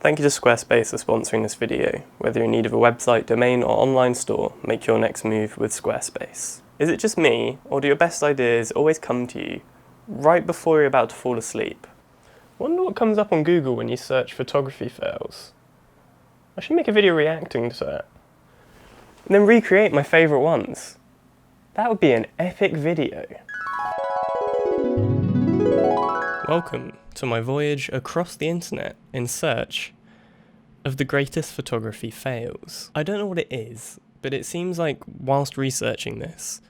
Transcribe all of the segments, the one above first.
Thank you to Squarespace for sponsoring this video. Whether you're in need of a website, domain or online store, make your next move with Squarespace. Is it just me, or do your best ideas always come to you right before you're about to fall asleep? Wonder what comes up on Google when you search photography fails. I should make a video reacting to that. And then recreate my favourite ones. That would be an epic video. Welcome to my voyage across the internet in search of the greatest photography fails. I don't know what it is, but it seems like whilst researching this,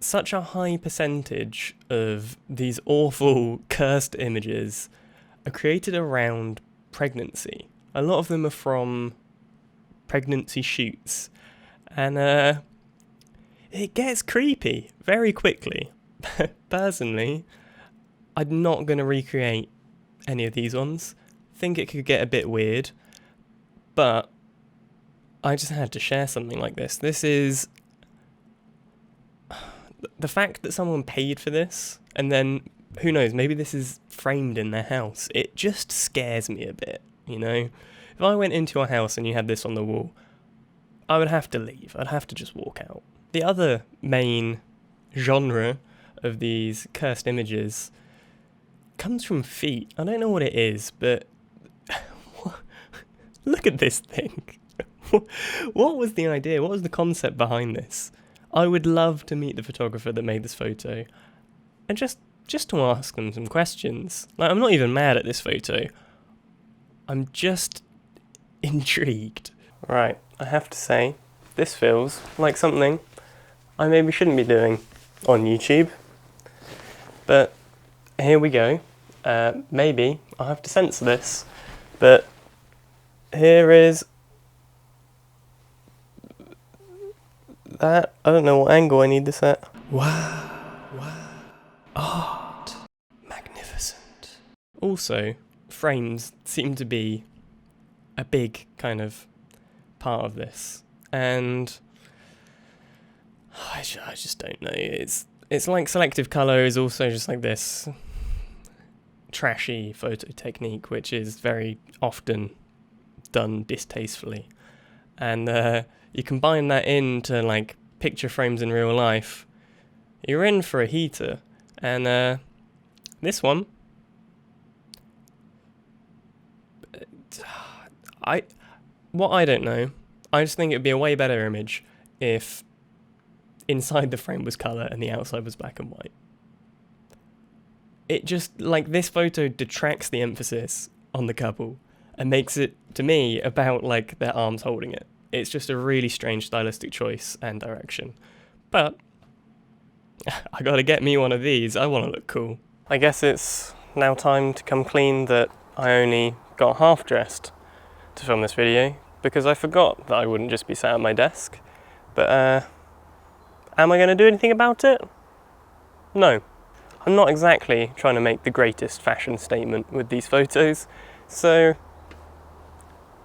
such a high percentage of these awful cursed images are created around pregnancy. A lot of them are from pregnancy shoots, and it gets creepy very quickly. Personally, I'm not going to recreate any of these ones. Think it could get a bit weird, but I just had to share something like this. This is the fact that someone paid for this, and then who knows, maybe this is framed in their house. It just scares me a bit, you know? If I went into your house and you had this on the wall, I would have to leave. I'd have to just walk out. The other main genre of these cursed images comes from feet. I don't know what it is, but look at this thing. What was the idea? What was the concept behind this? I would love to meet the photographer that made this photo and just to ask them some questions. Like, I'm not even mad at this photo. I'm just intrigued. Right, I have to say, this feels like something I maybe shouldn't be doing on YouTube. But here we go. Maybe I'll have to censor this, but here is that. I don't know what angle I need this at. Wow. Art. Magnificent. Also, frames seem to be a big kind of part of this, and I just don't know. It's like selective colour is also just like this trashy photo technique, which is very often done distastefully, and you combine that into like picture frames in real life, you're in for a heater. And this one, I don't know, I just think it'd be a way better image if inside the frame was colour and the outside was black and white. It just, like, this photo detracts the emphasis on the couple and makes it, to me, about, like, their arms holding it. It's just a really strange stylistic choice and direction. But I gotta get me one of these. I want to look cool. I guess it's now time to come clean that I only got half dressed to film this video, because I forgot that I wouldn't just be sat at my desk. But am I going to do anything about it? No. I'm not exactly trying to make the greatest fashion statement with these photos, so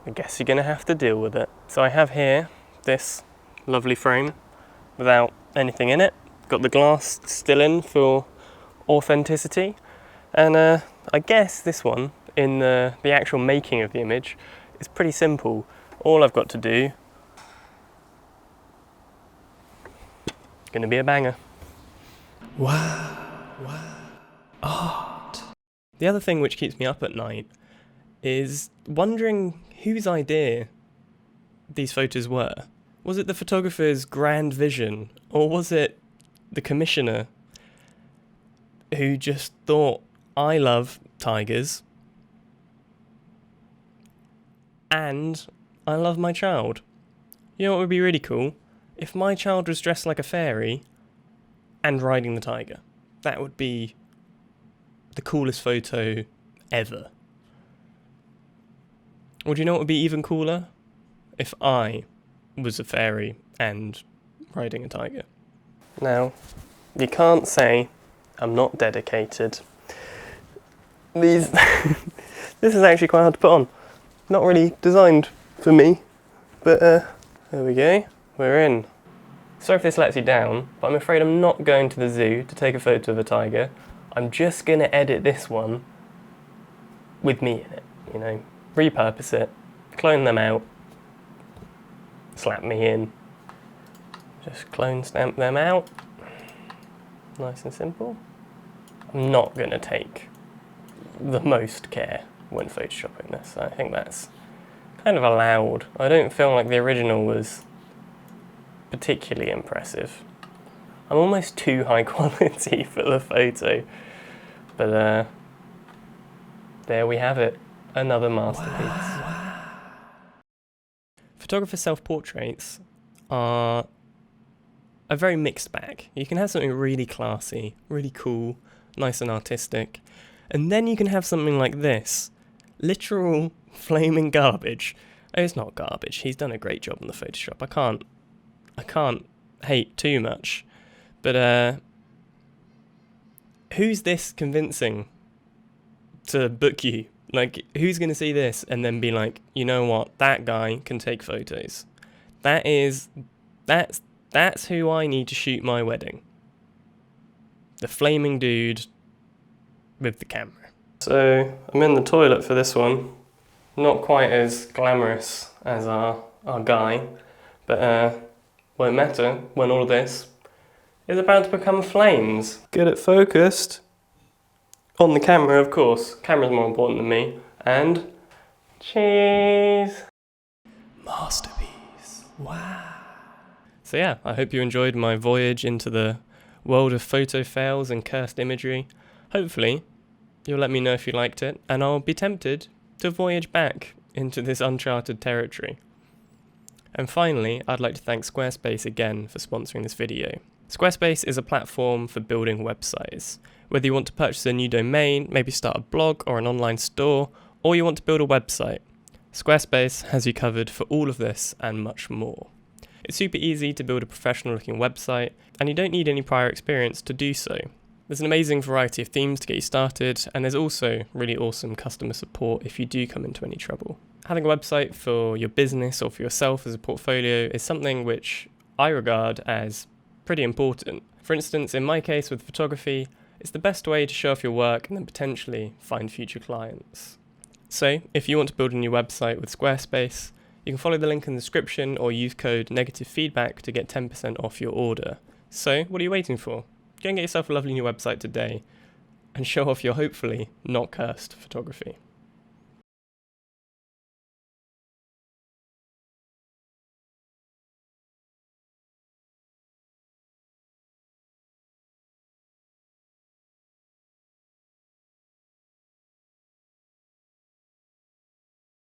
I guess you're going to have to deal with it. So I have here this lovely frame without anything in it. Got the glass still in for authenticity, and I guess this one, in the actual making of the image, is pretty simple. All I've got to do is going to be a banger. Wow. Art. The other thing which keeps me up at night is wondering whose idea these photos were. Was it the photographer's grand vision, or was it the commissioner who just thought, I love tigers and I love my child? You know what would be really cool? If my child was dressed like a fairy and riding the tiger. That would be the coolest photo ever. Or do you know what would be even cooler? If I was a fairy and riding a tiger. Now, you can't say I'm not dedicated. This is actually quite hard to put on. Not really designed for me, but there we go, we're in. Sorry if this lets you down, but I'm afraid I'm not going to the zoo to take a photo of a tiger. I'm just going to edit this one with me in it, you know. repurpose it, clone them out, slap me in, just clone stamp them out, nice and simple. I'm not going to take the most care when photoshopping this. I think that's kind of allowed. I don't feel like the original was particularly impressive. I'm almost too high quality for the photo, but there we have it, another masterpiece. Wow. Photographer self-portraits are a very mixed bag. You can have something really classy, really cool, nice and artistic, and then you can have something like this, literal flaming garbage. It's not garbage, he's done a great job on the Photoshop. I can't hate too much, but who's this convincing to book you? Like, who's going to see this and then be like, you know what, that guy can take photos. That's who I need to shoot my wedding. The flaming dude with the camera. So I'm in the toilet for this one. Not quite as glamorous as our guy, but won't matter when all this is about to become flames. Get it focused. On the camera, of course. Camera's more important than me. And cheese. Masterpiece. Wow. So yeah, I hope you enjoyed my voyage into the world of photo fails and cursed imagery. Hopefully, you'll let me know if you liked it, and I'll be tempted to voyage back into this uncharted territory. And finally, I'd like to thank Squarespace again for sponsoring this video. Squarespace is a platform for building websites. Whether you want to purchase a new domain, maybe start a blog or an online store, or you want to build a website, Squarespace has you covered for all of this and much more. It's super easy to build a professional looking website, and you don't need any prior experience to do so. There's an amazing variety of themes to get you started, and there's also really awesome customer support if you do come into any trouble. Having a website for your business or for yourself as a portfolio is something which I regard as pretty important. For instance, in my case with photography, it's the best way to show off your work and then potentially find future clients. So, if you want to build a new website with Squarespace, you can follow the link in the description or use code NEGATIVEFEEDBACK to get 10% off your order. So, what are you waiting for? Go and get yourself a lovely new website today and show off your hopefully not cursed photography.